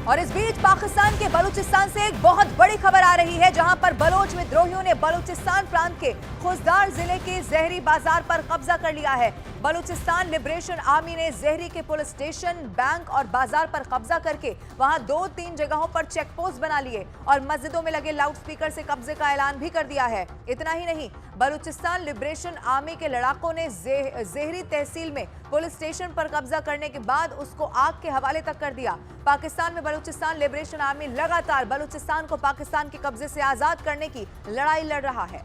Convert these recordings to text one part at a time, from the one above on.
और इस बीच पाकिस्तान के बलूचिस्तान से एक बहुत बड़ी खबर आ रही है, जहां पर बलोच विद्रोहियों ने बलूचिस्तान प्रांत के खुजदार जिले के जहरी बाजार पर कब्जा कर लिया है। बलूचिस्तान लिबरेशन आर्मी ने जहरी के पुलिस स्टेशन, बैंक और बाजार पर कब्जा करके वहां 2-3 जगहों पर चेक पोस्ट बना लिए और मस्जिदों में लगे लाउडस्पीकर से कब्जे का ऐलान भी कर दिया है। इतना ही नहीं, बलूचिस्तान लिबरेशन आर्मी के लड़ाकों ने जहरी तहसील में पुलिस स्टेशन पर कब्जा करने के बाद उसको आग के हवाले तक कर दिया। पाकिस्तान में बलूचिस्तान लिबरेशन आर्मी लगातार बलूचिस्तान को पाकिस्तान के कब्जे से आजाद करने की लड़ाई लड़ रहा है।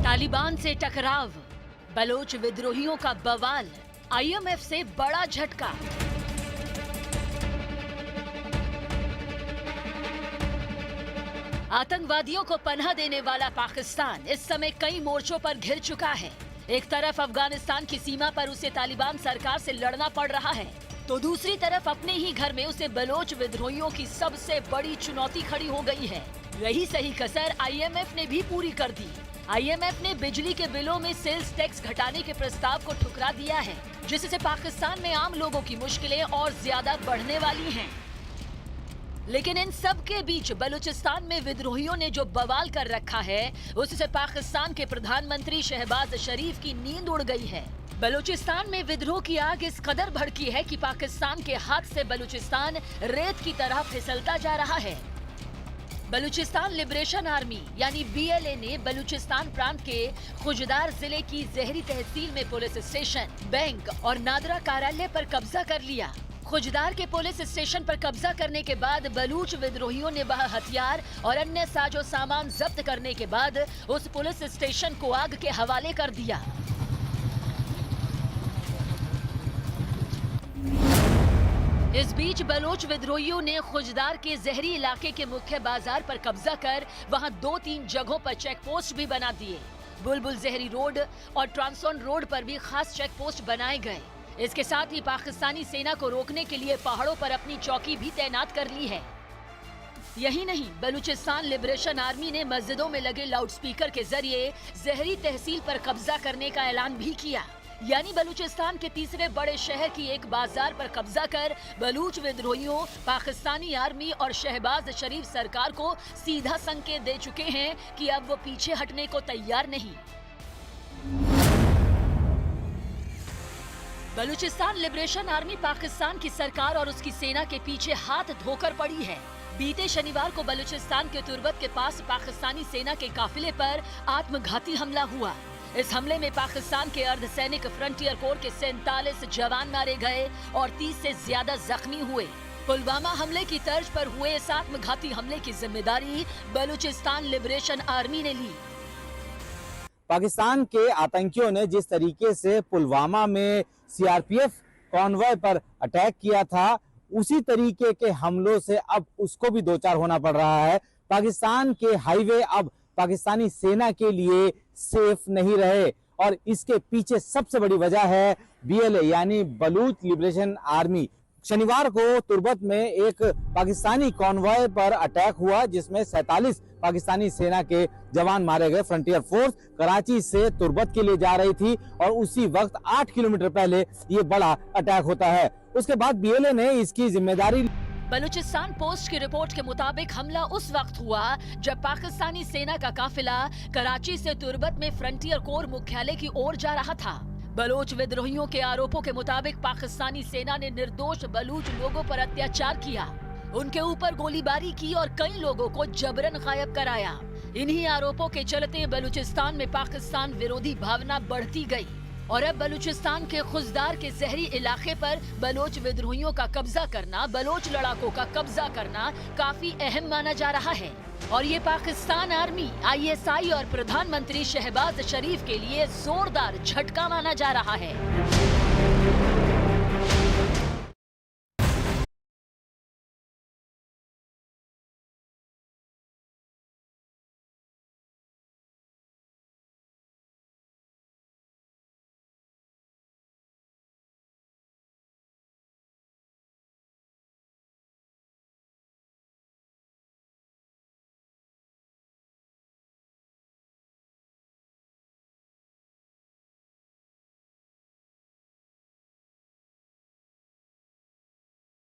तालिबान से टकराव, बलोच विद्रोहियों का बवाल, आईएमएफ से बड़ा झटका। आतंकवादियों को पनाह देने वाला पाकिस्तान इस समय कई मोर्चों पर घिर चुका है। एक तरफ अफगानिस्तान की सीमा पर उसे तालिबान सरकार से लड़ना पड़ रहा है, तो दूसरी तरफ अपने ही घर में उसे बलोच विद्रोहियों की सबसे बड़ी चुनौती खड़ी हो गई है। यही सही कसर आईएमएफ ने भी पूरी कर दी। आईएमएफ ने बिजली के बिलों में सेल्स टैक्स घटाने के प्रस्ताव को ठुकरा दिया है, जिससे पाकिस्तान में आम लोगों की मुश्किलें और ज्यादा बढ़ने वाली हैं। लेकिन इन सब के बीच बलूचिस्तान में विद्रोहियों ने जो बवाल कर रखा है, उससे पाकिस्तान के प्रधानमंत्री शहबाज शरीफ की नींद उड़ गई है। बलूचिस्तान में विद्रोह की आग इस कदर भड़की है कि पाकिस्तान के हाथ से बलूचिस्तान रेत की तरह फिसलता जा रहा है। बलूचिस्तान लिबरेशन आर्मी यानी बीएलए ने बलूचिस्तान प्रांत के खुजदार जिले की जहरी तहसील में पुलिस स्टेशन, बैंक और नादरा कार्यालय पर कब्जा कर लिया। खुजदार के पुलिस स्टेशन पर कब्जा करने के बाद बलूच विद्रोहियों ने वहां हथियार और अन्य साजो सामान जब्त करने के बाद उस पुलिस स्टेशन को आग के हवाले कर दिया। इस बीच बलोच विद्रोहियों ने खुजदार के जहरी इलाके के मुख्य बाजार पर कब्जा कर वहां 2-3 जगहों पर चेक पोस्ट भी बना दिए। बुलबुल जहरी रोड और ट्रांसोन रोड पर भी खास चेक पोस्ट बनाए गए। इसके साथ ही पाकिस्तानी सेना को रोकने के लिए पहाड़ों पर अपनी चौकी भी तैनात कर ली है। यही नहीं, बलूचिस्तान लिबरेशन आर्मी ने मस्जिदों में लगे लाउडस्पीकर के जरिए जहरी तहसील पर कब्जा करने का ऐलान भी किया। यानी बलूचिस्तान के तीसरे बड़े शहर की एक बाजार पर कब्जा कर बलूच विद्रोहियों, पाकिस्तानी आर्मी और शहबाज शरीफ सरकार को सीधा संकेत दे चुके हैं कि अब वो पीछे हटने को तैयार नहीं। बलूचिस्तान लिबरेशन आर्मी पाकिस्तान की सरकार और उसकी सेना के पीछे हाथ धोकर पड़ी है। बीते शनिवार को बलूचिस्तान के तुर्बत के पास पाकिस्तानी सेना के काफिले पर आत्मघाती हमला हुआ। इस हमले में पाकिस्तान के अर्धसैनिक फ्रंटियर कोर के 47 जवान मारे गए और 30 से ज्यादा जख्मी हुए। पुलवामा हमले की तर्ज पर हुए इस आत्मघाती हमले की जिम्मेदारी बलूचिस्तान लिबरेशन आर्मी ने ली। पाकिस्तान के आतंकियों ने जिस तरीके से पुलवामा में सीआरपीएफ कॉन्वॉय पर अटैक किया था, उसी तरीके के हमलों से अब उसको भी दो चार होना पड़ रहा है। पाकिस्तान के हाईवे अब पाकिस्तानी सेना के लिए सेफ नहीं रहे और इसके पीछे सबसे बड़ी वजह है बीएलए यानी बलूच लिबरेशन आर्मी। शनिवार को तुर्बत में एक पाकिस्तानी कॉन्वॉय पर अटैक हुआ, जिसमें 47 पाकिस्तानी सेना के जवान मारे गए। फ्रंटियर फोर्स कराची से तुर्बत के लिए जा रही थी और उसी वक्त 8 किलोमीटर पहले ये बड़ा अटैक होता है। उसके बाद बीएलए ने इसकी जिम्मेदारी। बलूचिस्तान पोस्ट की रिपोर्ट के मुताबिक हमला उस वक्त हुआ जब पाकिस्तानी सेना का काफिला कराची से तुर्बत में फ्रंटियर कोर मुख्यालय की ओर जा रहा था। बलोच विद्रोहियों के आरोपों के मुताबिक पाकिस्तानी सेना ने निर्दोष बलूच लोगों पर अत्याचार किया, उनके ऊपर गोलीबारी की और कई लोगों को जबरन गायब कराया। इन्हीं आरोपों के चलते बलूचिस्तान में पाकिस्तान विरोधी भावना बढ़ती गई और अब बलूचिस्तान के खुजदार के जहरी इलाके पर बलोच विद्रोहियों का कब्जा करना, बलोच लड़ाकों का कब्जा करना काफी अहम माना जा रहा है। और ये पाकिस्तान आर्मी, आईएसआई और प्रधानमंत्री शहबाज शरीफ के लिए जोरदार झटका माना जा रहा है।